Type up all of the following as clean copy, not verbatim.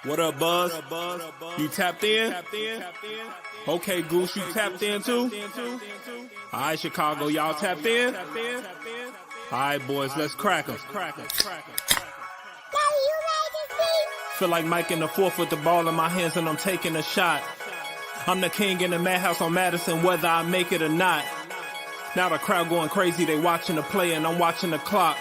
What up, Buzz? You tapped in? Okay, Goose, you tapped in too? All right, Chicago, y'all tapped in? All right, boys, let's crack 'em. Feel like Mike in the fourth with the ball in my hands and I'm taking a shot. I'm the king in the madhouse on Madison, whether I make it or not. Now the crowd going crazy, they watching the play and I'm watching the clock.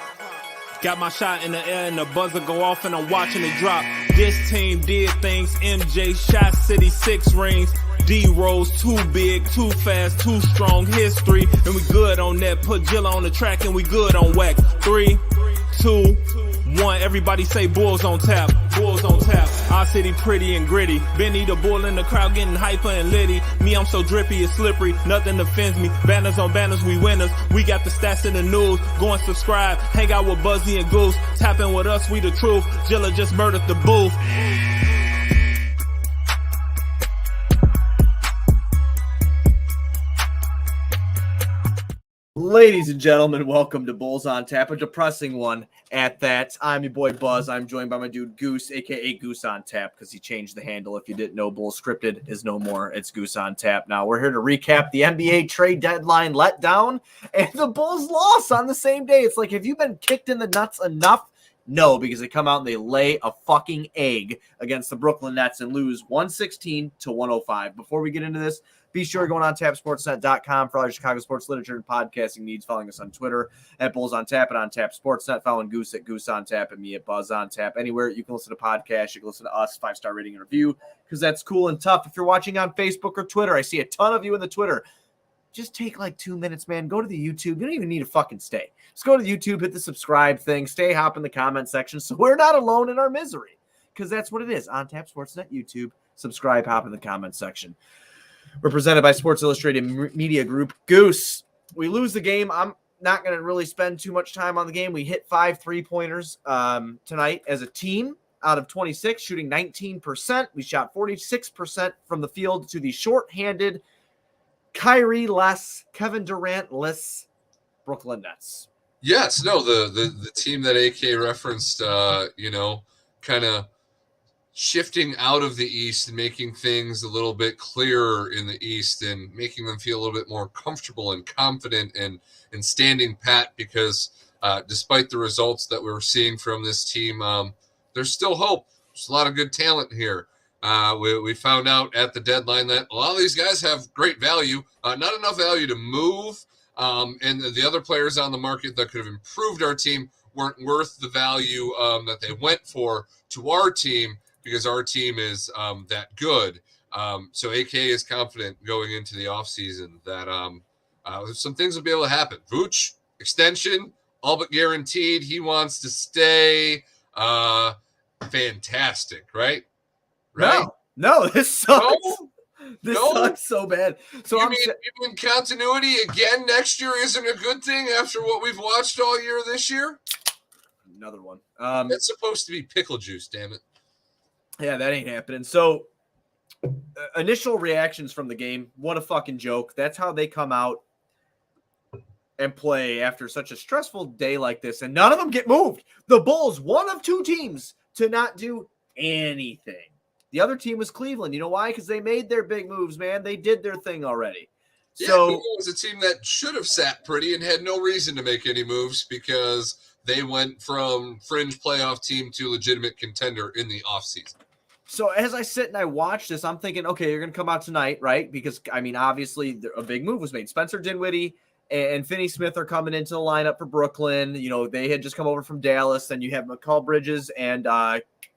Got my shot in the air and the buzzer go off and I'm watching it drop. This team did things, MJ shot City 6 rings. D-Rose too big, too fast, too strong, history. And we good on that, put Jilla on the track and we good on wax. 3, 2, 1, everybody say Bulls on tap, Bulls on tap. Our city pretty and gritty, Benny the bull in the crowd getting hyper and litty. Me, I'm so drippy, it's slippery, nothing offends me. Banners on banners, we winners, we got the stats in the news. Go and subscribe, hang out with Buzzy and Goose. Tapping with us, we the truth, Jilla just murdered the booth. Ladies and gentlemen, welcome to Bulls on Tap, a depressing one at that. I'm your boy Buzz. I'm joined by my dude Goose, a.k.a. Goose on Tap, because he changed the handle. If you didn't know, Bulls Scripted is no more. It's Goose on Tap. Now, we're here to recap the NBA trade deadline letdown and the Bulls' loss on the same day. It's like, have you been kicked in the nuts enough? No, because they come out and they lay a fucking egg against the Brooklyn Nets and lose 116-105. Before we get into this, be sure to go on tapsportsnet.com for all your Chicago sports literature and podcasting needs. Following us on Twitter at Bulls on Tap and on Tap Sportsnet. Following Goose at Goose on Tap and me at Buzz on Tap. Anywhere you can listen to podcasts, you can listen to us, 5-star rating and review, because that's cool and tough. If you're watching on Facebook or Twitter, I see a ton of you in the Twitter. Just take like 2 minutes, man. Go to the YouTube. You don't even need to fucking stay. Just go to the YouTube, hit the subscribe thing, stay hop in the comment section so we're not alone in our misery, because that's what it is. On Tap Sportsnet YouTube, subscribe, hop in the comment section. We're presented by Sports Illustrated Media Group. Goose, we lose the game. I'm not going to really spend too much time on the game. We hit 5 3-pointers tonight as a team out of 26, shooting 19%. We shot 46% from the field to the shorthanded, Kyrie-less, Kevin Durant-less Brooklyn Nets. Yes, no, the team that AK referenced, kind of shifting out of the East and making things a little bit clearer in the East and making them feel a little bit more comfortable and confident and standing pat, because despite the results that we were seeing from this team, there's still hope. There's a lot of good talent here. We found out at the deadline that a lot of these guys have great value, not enough value to move, and the other players on the market that could have improved our team weren't worth the value that they went for to our team, because our team is that good. So AK is confident going into the offseason that some things will be able to happen. Vooch, extension, all but guaranteed. He wants to stay. Fantastic, right? Right? No, this sucks. No? This sucks so bad. So you mean continuity again next year isn't a good thing after what we've watched all year this year? Another one. It's supposed to be pickle juice, damn it. Yeah, that ain't happening. So initial reactions from the game, what a fucking joke. That's how they come out and play after such a stressful day like this, and none of them get moved. The Bulls, one of 2 teams to not do anything. The other team was Cleveland. You know why? Because they made their big moves, man. They did their thing already. Yeah, so Cleveland was a team that should have sat pretty and had no reason to make any moves, because they went from fringe playoff team to legitimate contender in the offseason. So as I sit and I watch this, I'm thinking, okay, you're going to come out tonight, right? Because, I mean, obviously a big move was made. Spencer Dinwiddie and Finney-Smith are coming into the lineup for Brooklyn. You know, they had just come over from Dallas. Then you have Mikal Bridges and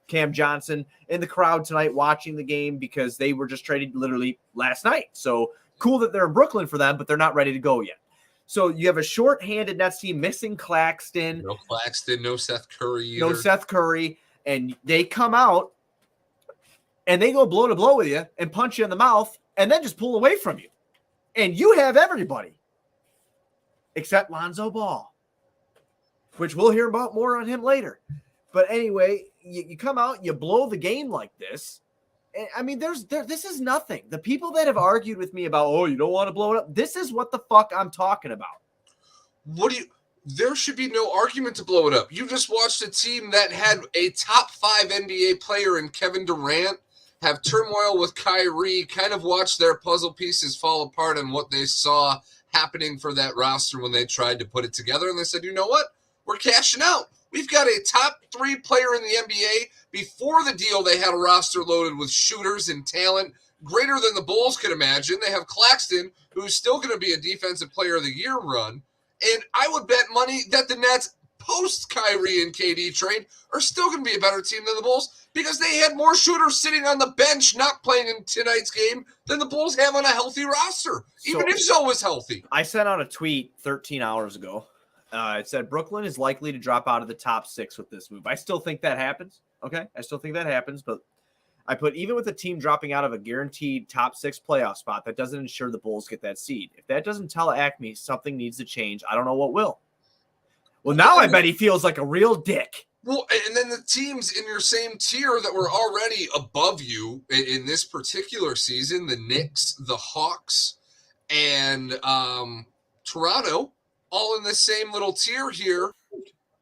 Cam Johnson in the crowd tonight watching the game, because they were just traded literally last night. So cool that they're in Brooklyn for them, but they're not ready to go yet. So you have a short-handed Nets team missing Claxton. No Claxton, no Seth Curry either. No Seth Curry. And they come out and they go blow to blow with you and punch you in the mouth and then just pull away from you. And you have everybody except Lonzo Ball, which we'll hear about more on him later. But anyway, you come out, you blow the game like this. I mean, this is nothing. The people that have argued with me about, oh, you don't want to blow it up, this is what the fuck I'm talking about. there should be no argument to blow it up. You just watched a team that had a top 5 NBA player in Kevin Durant have turmoil with Kyrie, kind of watch their puzzle pieces fall apart and what they saw happening for that roster when they tried to put it together. And they said, you know what? We're cashing out. We've got a top 3 player in the NBA. Before the deal, they had a roster loaded with shooters and talent greater than the Bulls could imagine. They have Claxton, who's still going to be a defensive player of the year run. And I would bet money that the Nets, post Kyrie and KD trade, are still going to be a better team than the Bulls because they had more shooters sitting on the bench not playing in tonight's game than the Bulls have on a healthy roster, even if Zoe was healthy. I sent out a tweet 13 hours ago. It said Brooklyn is likely to drop out of the top 6 with this move. I still think that happens. Okay, I still think that happens, but I put even with a team dropping out of a guaranteed top 6 playoff spot, that doesn't ensure the Bulls get that seed. If that doesn't tell Acme something needs to change, I don't know what will. Well, now I bet he feels like a real dick. Well, and then the teams in your same tier that were already above you in this particular season, the Knicks, the Hawks, and Toronto, all in the same little tier here,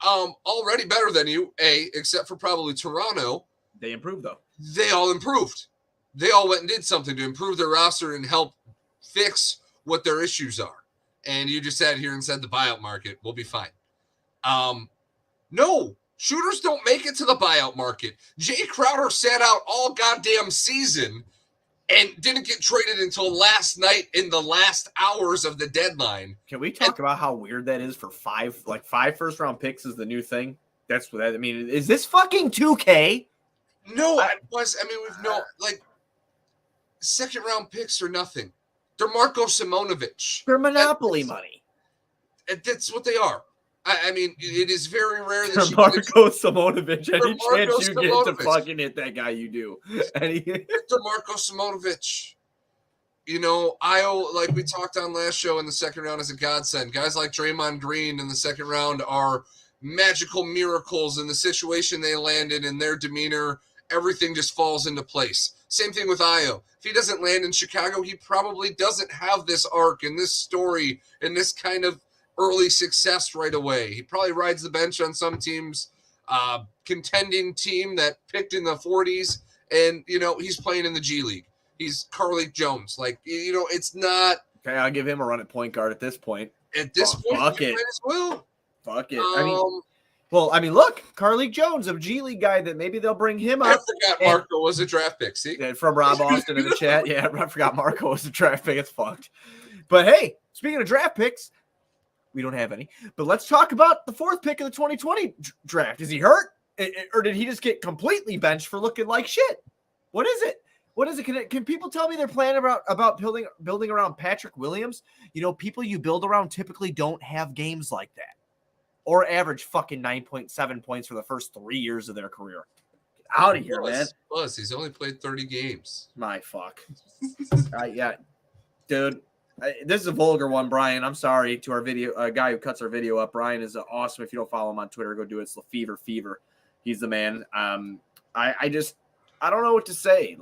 already better than you, except for probably Toronto. They improved, though. They all improved. They all went and did something to improve their roster and help fix what their issues are. And you just sat here and said the buyout market will be fine. No, shooters don't make it to the buyout market. Jay Crowder sat out all goddamn season and didn't get traded until last night in the last hours of the deadline. Can we talk about how weird that is for 5 first-round picks is the new thing? That's what I mean. Is this fucking 2K? No, we've no, second-round picks or nothing. They're Marko Simonovic. They're monopoly money. That's what they are. I mean, it is very rare that you Marko Simonovic. Any chance you get to fucking hit that guy, you do. Victor Marko Simonovic. You know, like we talked on last show in the second round, is a godsend. Guys like Draymond Green in the second round are magical miracles in the situation they landed in, their demeanor. Everything just falls into place. Same thing with Ayo. If he doesn't land in Chicago, he probably doesn't have this arc and this story and this kind of early success right away. He probably rides the bench on some teams, contending team that picked in the 40s, and, you know, he's playing in the G League. He's Carlik Jones. It's not... Okay, I'll give him a run at point guard at this point. At this point, fuck it. Might as well. Fuck it. Look, Carlik Jones, a G League guy that maybe they'll bring him up. I forgot Marco was a draft pick. See? From Rob Austin in the chat. Yeah, I forgot Marco was a draft pick. It's fucked. But hey, speaking of draft picks, we don't have any. But let's talk about the 4th pick of the 2020 draft. Is he hurt? Or did he just get completely benched for looking like shit? What is it? What is it? Can people tell me their plan about building around Patrick Williams? You know, people you build around typically don't have games like that. Or average fucking 9.7 points for the first 3 years of their career. Get out of here, man. Plus, he's only played 30 games. My fuck. Yeah, dude. This is a vulgar one, Brian. I'm sorry to our video guy who cuts our video up. Brian is awesome. If you don't follow him on Twitter, go do it. It's Fever. He's the man. I don't know what to say.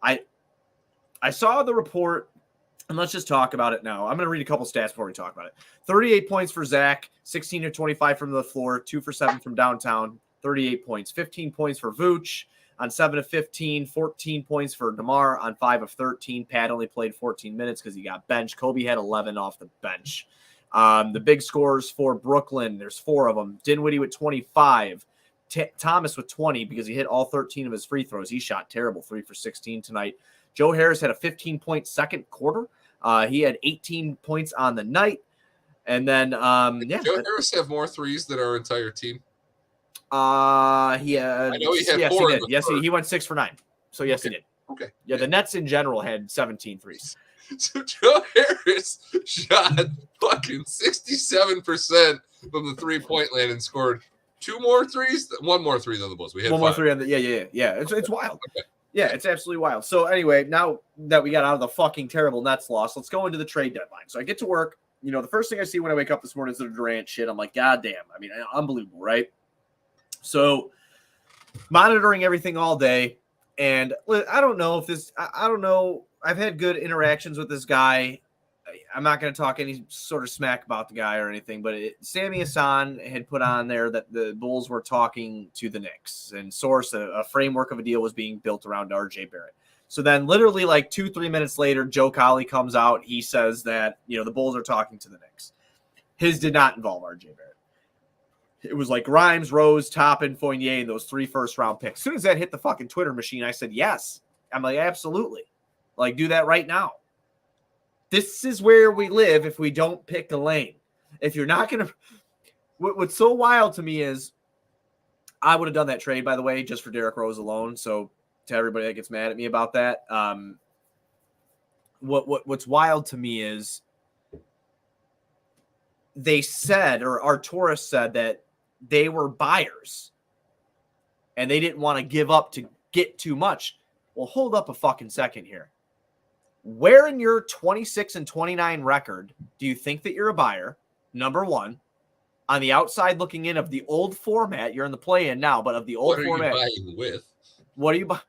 I saw the report. And let's just talk about it now. I'm going to read a couple stats before we talk about it. 38 points for Zach, 16 to 25 from the floor, 2 for 7 from downtown, 38 points. 15 points for Vooch on 7 of 15, 14 points for DeMar on 5 of 13. Pat only played 14 minutes because he got benched. Kobe had 11 off the bench. The big scores for Brooklyn, there's 4 of them. Dinwiddie with 25. Thomas with 20 because he hit all 13 of his free throws. He shot terrible, 3 for 16 tonight. Joe Harris had a 15-point second quarter. He had 18 points on the night. And then, Joe Harris have more threes than our entire team? I know he had 4. He did. Yes, he went 6 for 9. So, yes, he did. Okay. Yeah, the Nets in general had 17 threes. So, Joe Harris shot fucking 67% from the three-point land and scored 2 more threes? 1 more three than the Bulls. We had 1 more 3 on the yeah. It's wild. Okay. Yeah, it's absolutely wild. So anyway, now that we got out of the fucking terrible Nets loss, let's go into the trade deadline. So I get to work. You know, the first thing I see when I wake up this morning is the Durant shit. I'm like, God damn. I mean, unbelievable, right? So monitoring everything all day. And I don't know if this – I don't know. I've had good interactions with this guy. I'm not going to talk any sort of smack about the guy or anything, but Sammy Hassan had put on there that the Bulls were talking to the Knicks, and source, a framework of a deal was being built around RJ Barrett. So then literally like 2-3 minutes later, Joe Colley comes out. He says that, the Bulls are talking to the Knicks. His did not involve RJ Barrett. It was like Grimes, Rose, Toppin, Fournier, and those 3 first-round picks. As soon as that hit the fucking Twitter machine, I said, yes. I'm like, absolutely. Like, do that right now. This is where we live if we don't pick a lane. If you're not going to – what's so wild to me is I would have done that trade, by the way, just for Derrick Rose alone. So to everybody that gets mad at me about that, what's wild to me is they said, or Arturas said, that they were buyers and they didn't want to give up to get too much. Well, hold up a fucking second here. Where in your 26-29 record do you think that you're a buyer? Number one, on the outside looking in of the old format, you're in the play-in now, but of the old format, what are you buying with? What are you buying?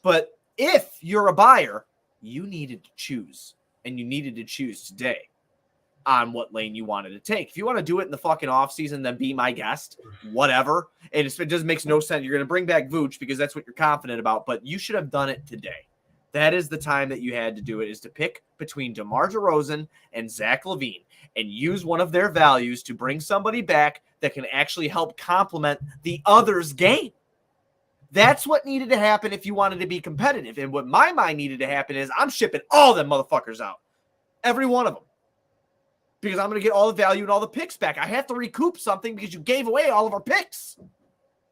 But if you're a buyer, you needed to choose, and you needed to choose today on what lane you wanted to take. If you want to do it in the fucking offseason, then be my guest, whatever. And it just makes no sense. You're going to bring back Vooch because that's what you're confident about, but you should have done it today. That is the time that you had to do it, is to pick between DeMar DeRozan and Zach LaVine and use one of their values to bring somebody back that can actually help complement the other's game. That's what needed to happen if you wanted to be competitive. And what my mind needed to happen is I'm shipping all them motherfuckers out. Every one of them. Because I'm going to get all the value and all the picks back. I have to recoup something because you gave away all of our picks.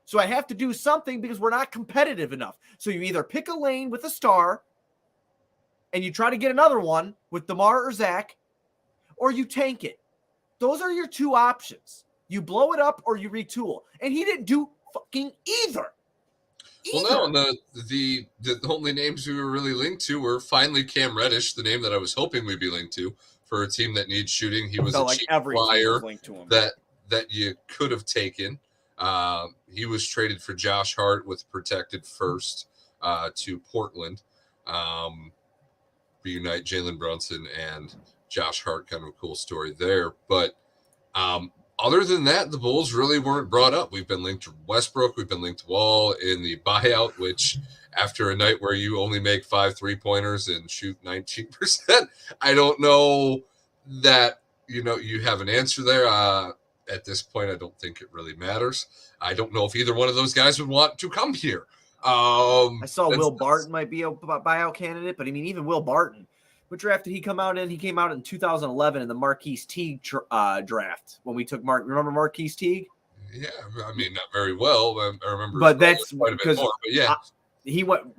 So I have to do something because we're not competitive enough. So you either pick a lane with a star and you try to get another one with DeMar or Zach, or you tank it. Those are your two options. You blow it up or you retool. And he didn't do fucking either. Well, no, the only names we were really linked to were finally Cam Reddish, the name that I was hoping we'd be linked to for a team that needs shooting. He was a cheap flyer that you could have taken. He was traded for Josh Hart with protected first to Portland. Reunite Jalen Brunson and Josh Hart, kind of a cool story there. But other than that, the Bulls really weren't brought up. We've been linked to Westbrook. We've been linked to Wall in the buyout, which after a night where you only make 5 3-pointers and shoot 19%, I don't know that, you have an answer there. At this point, I don't think it really matters. I don't know if either one of those guys would want to come here. I saw Will Barton might be a buyout candidate, but I mean, even Will Barton, what draft did he come out in? He came out in 2011 in the Marquise Teague draft when we took remember Marquise Teague? Yeah, I mean, not very well. I remember, but that's quite a bit more. But yeah,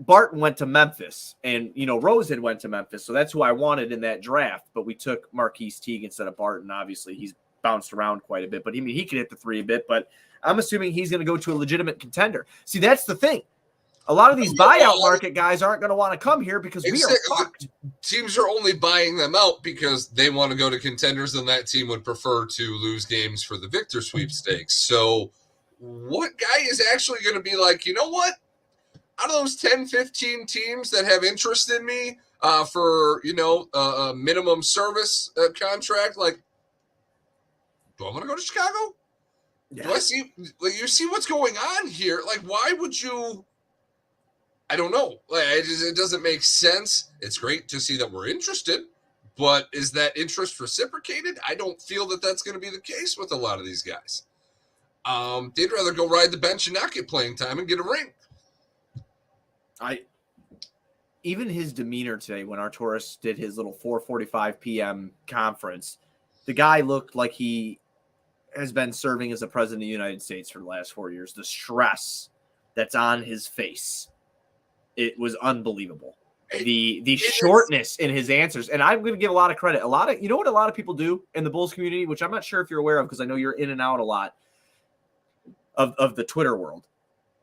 Barton went to Memphis, and Rose had went to Memphis, so that's who I wanted in that draft. But we took Marquise Teague instead of Barton. Obviously, he's bounced around quite a bit, but he could hit the 3 a bit. But I'm assuming he's going to go to a legitimate contender. See, that's the thing. A lot of these buyout market guys aren't going to want to come here because we are fucked. Teams are only buying them out because they want to go to contenders, and that team would prefer to lose games for the Victor sweepstakes. So what guy is actually going to be like, you know what? Out of those 10, 15 teams that have interest in me for, a minimum service contract, like, do I want to go to Chicago? Yeah. Do I see, you see what's going on here? Like, why would you... I don't know. It doesn't make sense. It's great to see that we're interested, but is that interest reciprocated? I don't feel that that's going to be the case with a lot of these guys. They'd rather go ride the bench and not get playing time and get a ring. Even his demeanor today when Arturas did his little 4:45 p.m. conference, the guy looked like he has been serving as the president of the United States for the last 4 years. The stress that's on his face. It was unbelievable. The shortness in his answers. And I'm going to give a lot of credit. You know what a lot of people do in the Bulls community, which I'm not sure if you're aware of because I know you're in and out a lot of the Twitter world.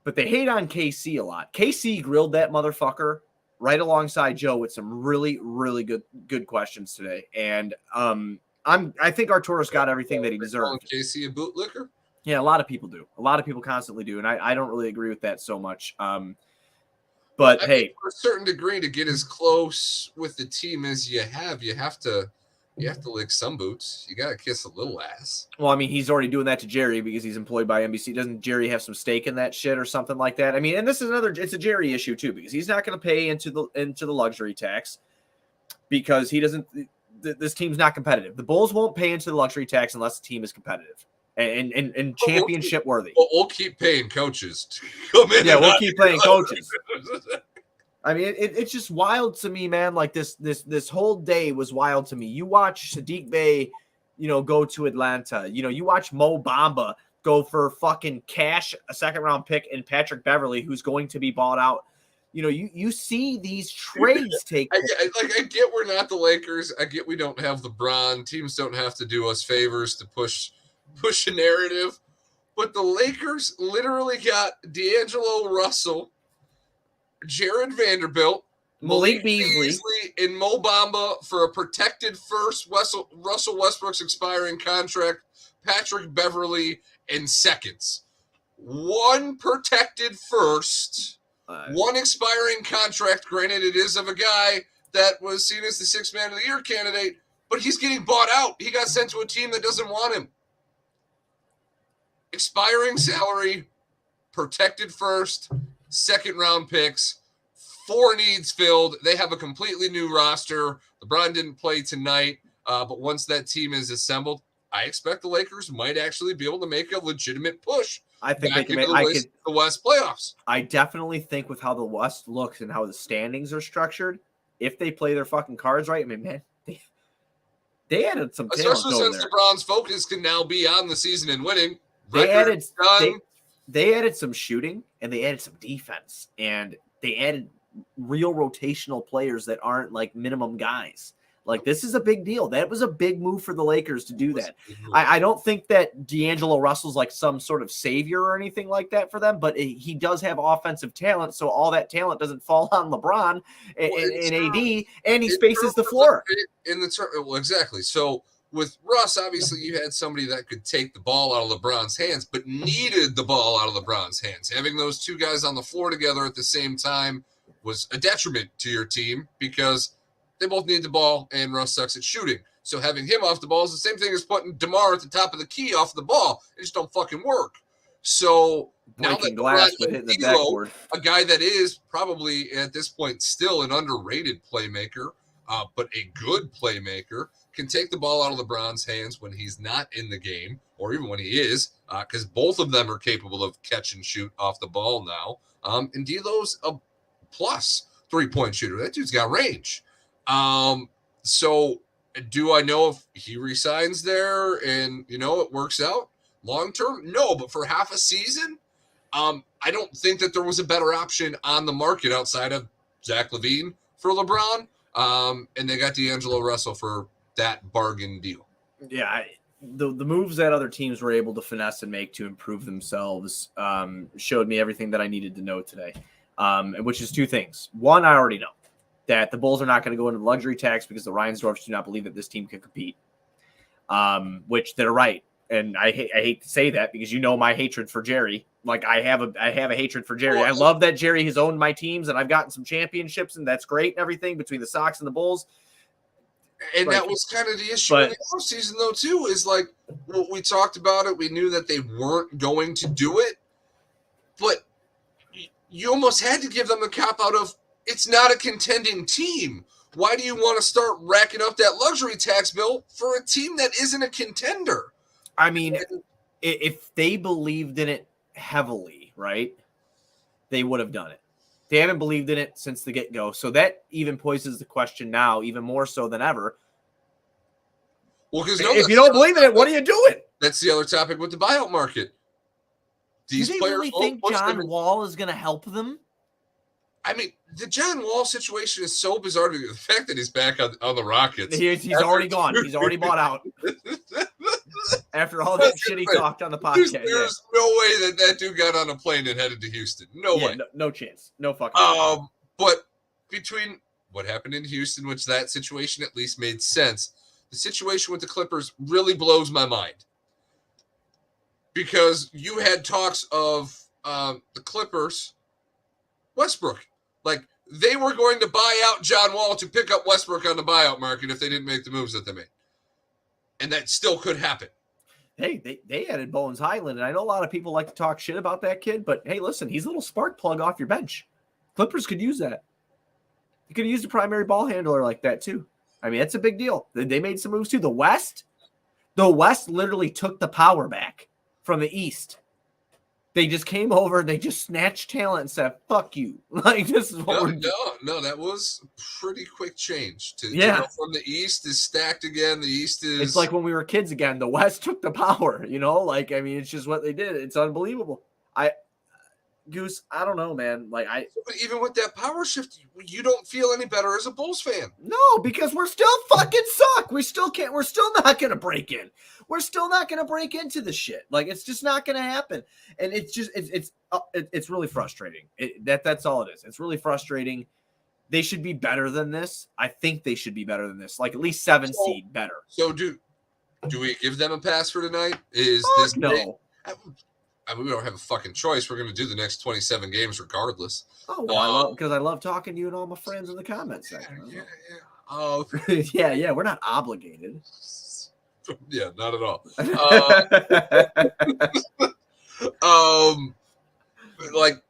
But they hate on KC a lot. KC grilled that motherfucker right alongside Joe with some really, really good questions today. And I think Arturas got everything that he deserved. KC a bootlicker? Yeah, a lot of people do. A lot of people constantly do. And I don't really agree with that so much. But I mean, for a certain degree, to get as close with the team as you have to you have to lick some boots. You got to kiss a little ass. Well, I mean, he's already doing that to Jerry because he's employed by NBC. Doesn't Jerry have some stake in that shit or something like that? I mean, and this is it's a Jerry issue too, because he's not going to pay into the luxury tax because he doesn't, this team's not competitive. The Bulls won't pay into the luxury tax unless the team is competitive and championship worthy. We'll keep paying coaches to come in. Yeah, we'll keep paying coaches. I mean, it's just wild to me, man. Like this whole day was wild to me. You watch Sadiq Bey, go to Atlanta. You watch Mo Bamba go for fucking cash, a second-round pick, and Patrick Beverly, who's going to be bought out. You see these trades take. I get we're not the Lakers. I get we don't have LeBron. Teams don't have to do us favors to push a narrative. But the Lakers literally got D'Angelo Russell, Jared Vanderbilt, Malik Beasley, and Mo Bamba for a protected first, Russell Westbrook's expiring contract, Patrick Beverly, and seconds. One protected first, one expiring contract. Granted, it is of a guy that was seen as the sixth man of the year candidate, but he's getting bought out. He got sent to a team that doesn't want him. Expiring salary, protected first, second round picks, 4 needs filled. They have a completely new roster. LeBron didn't play tonight, but once that team is assembled, I expect the Lakers might actually be able to make a legitimate push. I think they can make the West playoffs. I definitely think with how the West looks and how the standings are structured, if they play their fucking cards right, I mean, man, they added some talent especially over since there. LeBron's focus can now be on the season and winning. They added some shooting and they added some defense and they added real rotational players that aren't like minimum guys. Like, this is a big deal. That was a big move for the Lakers to do that. I don't think that D'Angelo Russell's like some sort of savior or anything like that for them, but he does have offensive talent, so all that talent doesn't fall on LeBron and AD, and he spaces the floor. Exactly. So with Russ, obviously you had somebody that could take the ball out of LeBron's hands, but needed the ball out of LeBron's hands. Having those two guys on the floor together at the same time was a detriment to your team because they both need the ball, and Russ sucks at shooting. So having him off the ball is the same thing as putting DeMar at the top of the key off the ball. It just don't fucking work. So now that glass with hitting the backboard, a guy that is probably at this point still an underrated playmaker, but a good playmaker, can take the ball out of LeBron's hands when he's not in the game, or even when he is, because both of them are capable of catch and shoot off the ball now. And D'Lo's a plus 3-point shooter. That dude's got range. So do I know if he resigns there and, it works out long term? No, but for half a season, I don't think that there was a better option on the market outside of Zach LaVine for LeBron. And they got D'Angelo Russell for that bargain deal. Yeah. The moves that other teams were able to finesse and make to improve themselves showed me everything that I needed to know today, which is 2 things. One, I already know that the Bulls are not going to go into the luxury tax because the Reinsdorfs do not believe that this team can compete, which they're right. And I hate to say that because my hatred for Jerry. Like, I have a hatred for Jerry. I love that Jerry has owned my teams and I've gotten some championships and that's great and everything between the Sox and the Bulls. And that was kind of the issue in the offseason, though, too, is like we talked about it. We knew that they weren't going to do it, but you almost had to give them a cop out of it's not a contending team. Why do you want to start racking up that luxury tax bill for a team that isn't a contender? I mean, if they believed in it heavily, right, they would have done it. They haven't believed in it since the get-go. So that even poses the question now, even more so than ever. Well, because if you don't believe in it, what are you doing? That's the other topic with the buyout market. Do they really think John Wall is going to help them? I mean, the John Wall situation is so bizarre. The fact that he's back on the Rockets. He's already gone. He's already bought out. After all that shit he talked on the podcast. There's no way that dude got on a plane and headed to Houston. No way. No chance. No fucking way. But between what happened in Houston, which that situation at least made sense, the situation with the Clippers really blows my mind. Because you had talks of the Clippers, Westbrook. Like, they were going to buy out John Wall to pick up Westbrook on the buyout market if they didn't make the moves that they made. and that still could happen. Hey, they added Bones Highland, and I know a lot of people like to talk shit about that kid, but hey, listen, he's a little spark plug off your bench. Clippers could use that. You could have used a primary ball handler like that too. I mean, that's a big deal. They made some moves too. The West literally took the power back from the East. They just came over and they just snatched talent and said, "Fuck you!" Like this is what we're doing. No, that was pretty quick change. To Yeah, go from the East is stacked again. The East is. it's like when we were kids again. The West took the power. Like I mean, it's just what they did. It's unbelievable. Goose, I don't know, man. Like But even with that power shift, you don't feel any better as a Bulls fan. No, because we're still fucking suck. We still can't. We're still not gonna break in. We're still not gonna break into the shit. Like it's just not gonna happen. And it's just it's really frustrating. That's all it is. It's really frustrating. They should be better than this. I think they should be better than this. Like at least 7 seed better. So do we give them a pass for tonight? Is Fuck this no? I mean, we don't have a fucking choice. We're going to do the next 27 games regardless. Oh, well, I love talking to you and all my friends in the comments section. Yeah. Oh, yeah. We're not obligated. yeah, not at all. Like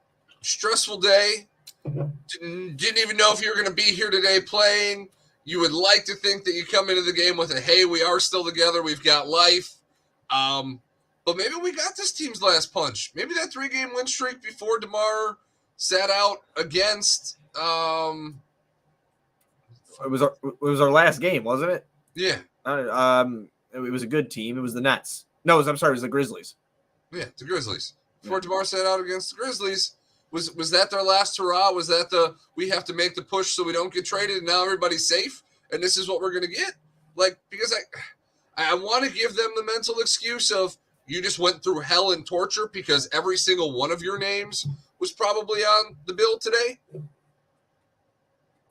stressful day. Didn't even know if you were going to be here today playing. You would like to think that you come into the game with a, hey, we are still together. We've got life. But maybe we got this team's last punch. Maybe that 3-game win streak before DeMar sat out against. It was our last game, wasn't it? Yeah. It was a good team. It was the Nets. No, it was the Grizzlies. Yeah, the Grizzlies. Before DeMar sat out against the Grizzlies, was that their last hurrah? Was that we have to make the push so we don't get traded and now everybody's safe and this is what we're going to get? Like, because I want to give them the mental excuse of, you just went through hell and torture because every single one of your names was probably on the bill today.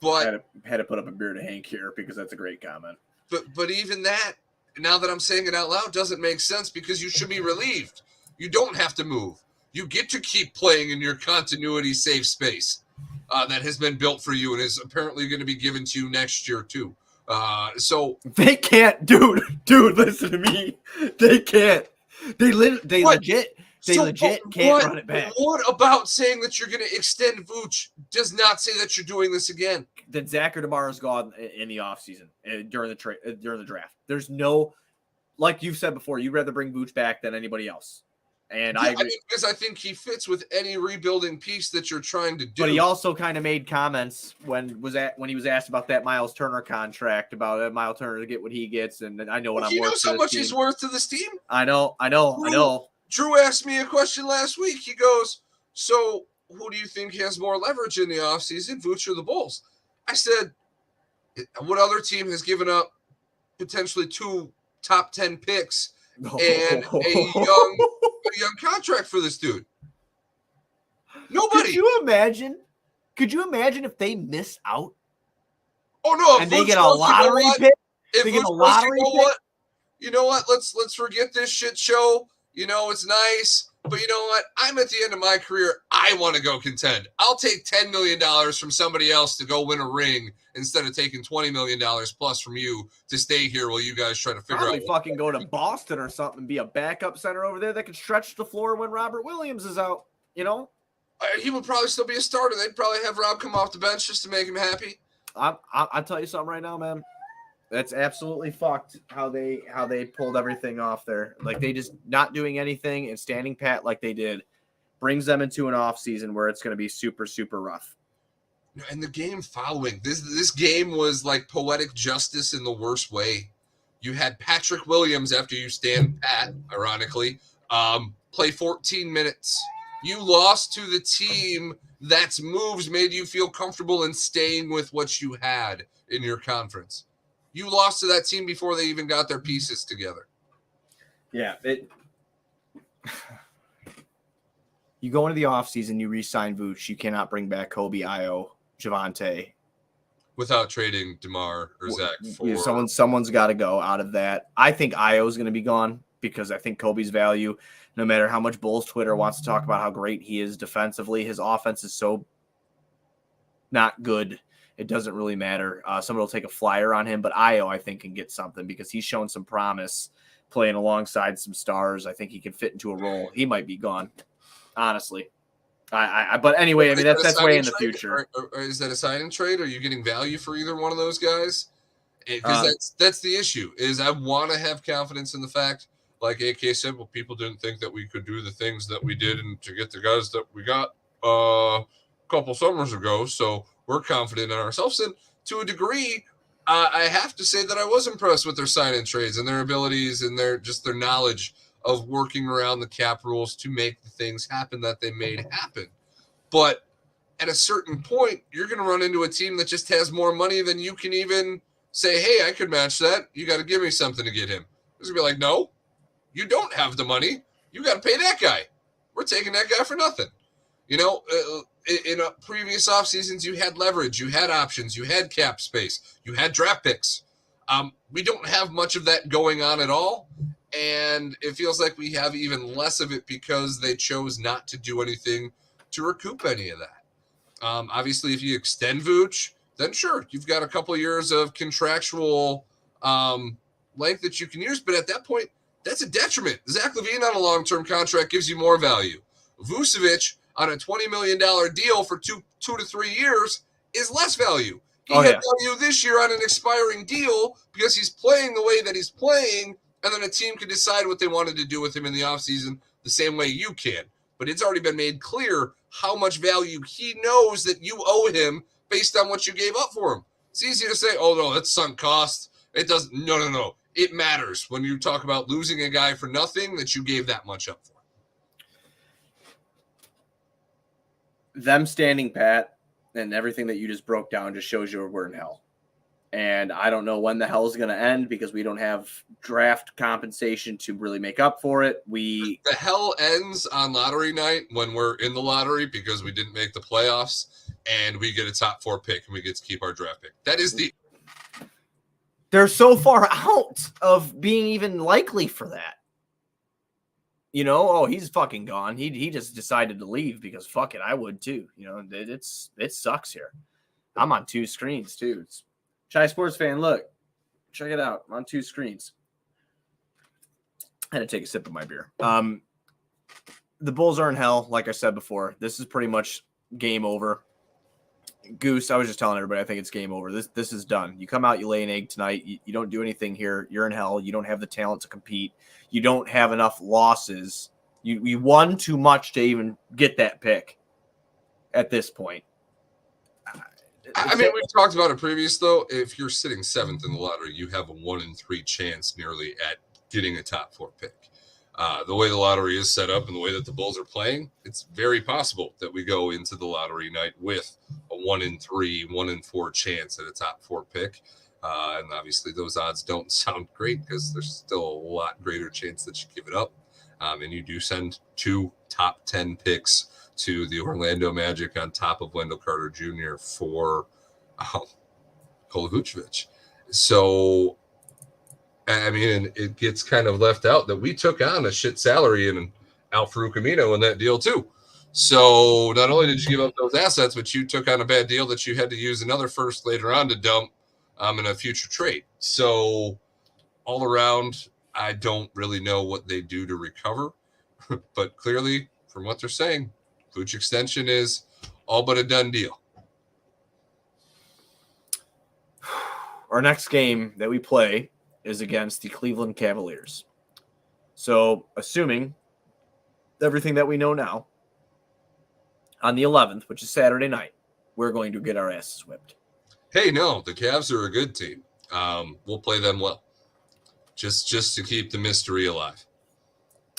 But had to put up a beer to Hank here because that's a great comment. But even that, now that I'm saying it out loud, doesn't make sense because you should be relieved. You don't have to move. You get to keep playing in your continuity safe space that has been built for you and is apparently going to be given to you next year too. So they can't, dude. Listen to me. They can't. They legit can't run it back. What about saying that you're going to extend Vooch does not say that you're doing this again? Then Zach or DeMar is gone in the offseason during the draft. There's no, like you've said before, you'd rather bring Vooch back than anybody else. And I agree. Because I think he fits with any rebuilding piece that you're trying to do. But he also kind of made comments when he was asked about that Miles Turner contract, about Miles Turner to get what he gets, and I know what I'm worth. He knows how much he's worth to this team. I know. Drew asked me a question last week. He goes, "So who do you think has more leverage in the offseason, Vooch or the Bulls?" I said, "What other team has given up potentially 2 top 10 picks and a young contract for this dude?" Nobody. Could you imagine if they miss out? Oh no! And they get a lottery pick. They get a lottery pick. You know what? Let's forget this shit show. It's nice, but you know what? I'm at the end of my career. I want to go contend. I'll take $10 million from somebody else to go win a ring instead of taking $20 million plus from you to stay here while you guys try to figure out. Fucking go to Boston or something and be a backup center over there that can stretch the floor when Robert Williams is out. He would probably still be a starter. They'd probably have Rob come off the bench just to make him happy. I'll tell you something right now, man. That's absolutely fucked how they pulled everything off there. Like they just not doing anything and standing pat like they did brings them into an off season where it's going to be super, super rough. And the game following this game was like poetic justice in the worst way. You had Patrick Williams after you stand pat, ironically, play 14 minutes. You lost to the team that's moves made you feel comfortable in staying with what you had in your conference. You lost to that team before they even got their pieces together. Yeah. You go into the offseason, you re-sign Vooch. You cannot bring back Kobe, Io, Javante. Without trading DeMar or Zach. Someone's got to go out of that. I think Io is going to be gone because I think Kobe's value, no matter how much Bulls Twitter wants to talk about how great he is defensively, his offense is so not good it doesn't really matter. Somebody will take a flyer on him, but Io, I think, can get something because he's shown some promise playing alongside some stars. I think he can fit into a role. He might be gone, honestly. But anyway, I mean, that's way in the future. Or is that a sign and trade? Are you getting value for either one of those guys? Because that's the issue. Is I want to have confidence in the fact, like AK said, well, people didn't think that we could do the things that we did and to get the guys that we got a couple summers ago. So we're confident in ourselves. And to a degree, I have to say that I was impressed with their sign-in trades and their abilities and their knowledge of working around the cap rules to make the things happen that they made happen. But at a certain point, you're going to run into a team that just has more money than you can even say, hey, I could match that. You got to give me something to get him. It's going to be like, no, you don't have the money. You got to pay that guy. We're taking that guy for nothing. You know, in previous off seasons, you had leverage, you had options, you had cap space, you had draft picks. We don't have much of that going on at all. And it feels like we have even less of it because they chose not to do anything to recoup any of that. Obviously, if you extend Vooch, then sure, you've got a couple of years of contractual length that you can use. But at that point, that's a detriment. Zach LaVine on a long-term contract gives you more value. Vucevic on a $20 million deal for two to 3 years is less value. He had value this year on an expiring deal because he's playing the way that he's playing, and then a team can decide what they wanted to do with him in the offseason the same way you can. But it's already been made clear how much value he knows that you owe him based on what you gave up for him. It's easy to say, oh, no, that's sunk cost. It doesn't. No. It matters when you talk about losing a guy for nothing that you gave that much up for. Them standing pat and everything that you just broke down just shows you we're in hell. And I don't know when the hell is going to end because we don't have draft compensation to really make up for it. The hell ends on lottery night when we're in the lottery because we didn't make the playoffs and we get a top 4 pick and we get to keep our draft pick. That is they're so far out of being even likely for that. You know, oh, he's fucking gone. He just decided to leave because fuck it, I would too. You know, it sucks here. I'm on 2 screens too. It's Chai Sports Fan, look, check it out. I'm on 2 screens. I had to take a sip of my beer. The Bulls are in hell, like I said before. This is pretty much game over. Goose, I was just telling everybody, I think it's game over. This is done. You come out, you lay an egg tonight. You don't do anything here. You're in hell. You don't have the talent to compete. You don't have enough losses. You won too much to even get that pick at this point. I mean, we've talked about it previous, though. If you're sitting 7th in the lottery, you have a 1 in 3 chance nearly at getting a top 4 pick. The way the lottery is set up and the way that the Bulls are playing, it's very possible that we go into the lottery night with a 1 in 3, 1 in 4 chance at a top 4 pick. And obviously those odds don't sound great because there's still a lot greater chance that you give it up. And you do send 2 top 10 picks to the Orlando Magic on top of Wendell Carter Jr. for Nikola Vucevic. So, I mean, it gets kind of left out that we took on a shit salary and Al Farouk Amino in that deal too. So not only did you give up those assets, but you took on a bad deal that you had to use another first later on to dump in a future trade. So all around, I don't really know what they do to recover, but clearly from what they're saying, Vooch extension is all but a done deal. Our next game that we play is against the Cleveland Cavaliers. So, assuming everything that we know now, on the 11th, which is Saturday night, we're going to get our asses whipped. Hey, no, the Cavs are a good team. We'll play them well, just to keep the mystery alive.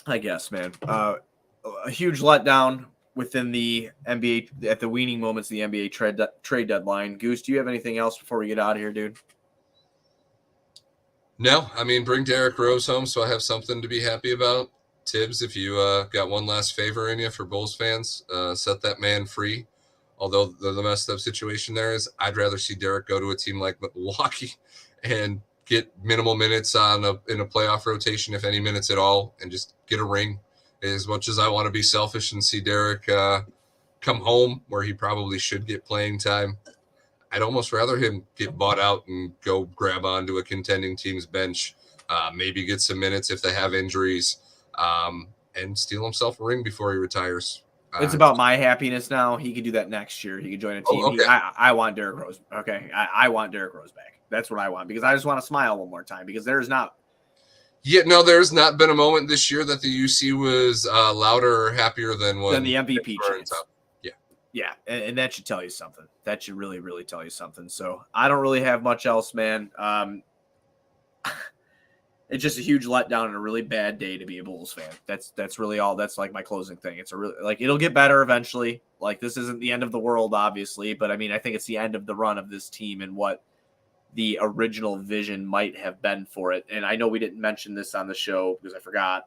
I guess, man. A huge letdown within the NBA at the weaning moments of the NBA trade deadline. Goose, do you have anything else before we get out of here, dude? No, I mean, bring Derrick Rose home so I have something to be happy about. Tibbs, if you got one last favor in you for Bulls fans, set that man free. Although the messed up situation there is, I'd rather see Derrick go to a team like Milwaukee and get minimal minutes in a playoff rotation, if any minutes at all, and just get a ring. As much as I want to be selfish and see Derrick come home where he probably should get playing time, I'd almost rather him get bought out and go grab onto a contending team's bench, maybe get some minutes if they have injuries, and steal himself a ring before he retires. It's about my happiness now. He could do that next year. He could join a team. Okay. I want Derrick Rose. Okay. I want Derrick Rose back. That's what I want because I just want to smile one more time because there's not. Yeah, no, there's not been a moment this year that the UC was louder or happier than the MVP chance. Yeah. And that should tell you something. That should really, really tell you something. So I don't really have much else, man. It's just a huge letdown and a really bad day to be a Bulls fan. That's really all. That's like my closing thing. It's a really it'll get better eventually. Like this isn't the end of the world, obviously, but I mean I think it's the end of the run of this team and what the original vision might have been for it. And I know we didn't mention this on the show because I forgot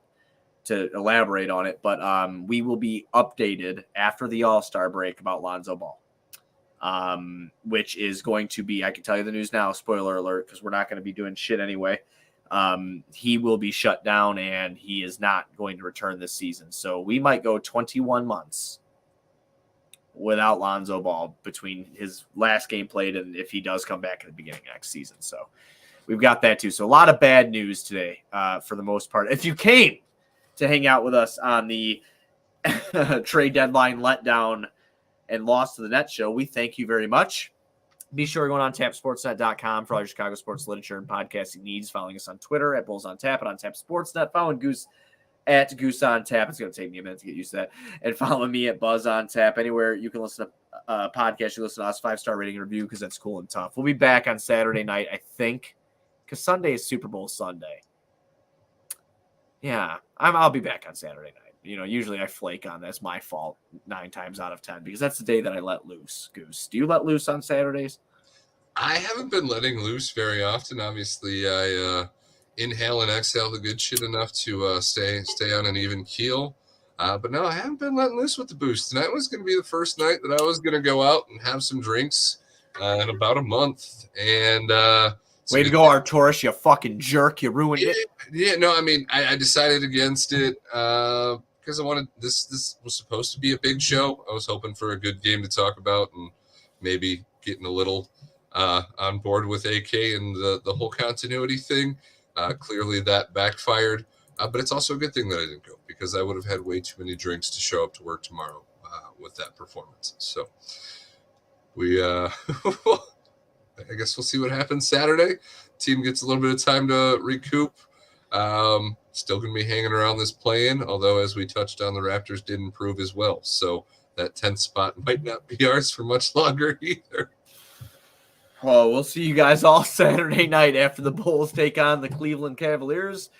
to elaborate on it, but we will be updated after the All-Star break about Lonzo Ball, which is going to be, I can tell you the news now, spoiler alert, because we're not going to be doing shit anyway. He will be shut down and he is not going to return this season. So we might go 21 months without Lonzo Ball between his last game played and if he does come back at the beginning of next season. So we've got that too. So a lot of bad news today for the most part. If you came to hang out with us on the trade deadline letdown and loss to the Nets show, we thank you very much. Be sure to go on tapsportsnet.com for all your Chicago sports literature and podcasting needs. Following us on Twitter at Bulls on Tap and on Tap Sportsnet. Following Goose at Goose on Tap. It's going to take me a minute to get used to that. And follow me at Buzz on Tap. Anywhere you can listen to a podcast, you listen to us, 5-star rating and review because that's cool and tough. We'll be back on Saturday night, I think, because Sunday is Super Bowl Sunday. Yeah, I'll be back on Saturday night. You know, usually I flake on that's my fault 9 times out of 10 because that's the day that I let loose. Goose, do you let loose on Saturdays? I haven't been letting loose very often. Obviously, I inhale and exhale the good shit enough to stay on an even keel. But no, I haven't been letting loose with the boost. Tonight was going to be the first night that I was going to go out and have some drinks in about a month. And way to go, Arturis, you fucking jerk. You ruined it. Yeah, no, I mean, I decided against it because I wanted this was supposed to be a big show. I was hoping for a good game to talk about and maybe getting a little on board with AK and the whole continuity thing. Clearly that backfired, but it's also a good thing that I didn't go because I would have had way too many drinks to show up to work tomorrow with that performance. So we, I guess we'll see what happens Saturday. Team gets a little bit of time to recoup. Still going to be hanging around this play-in, although as we touched on, the Raptors did improve as well. So that 10th spot might not be ours for much longer either. Well, we'll see you guys all Saturday night after the Bulls take on the Cleveland Cavaliers.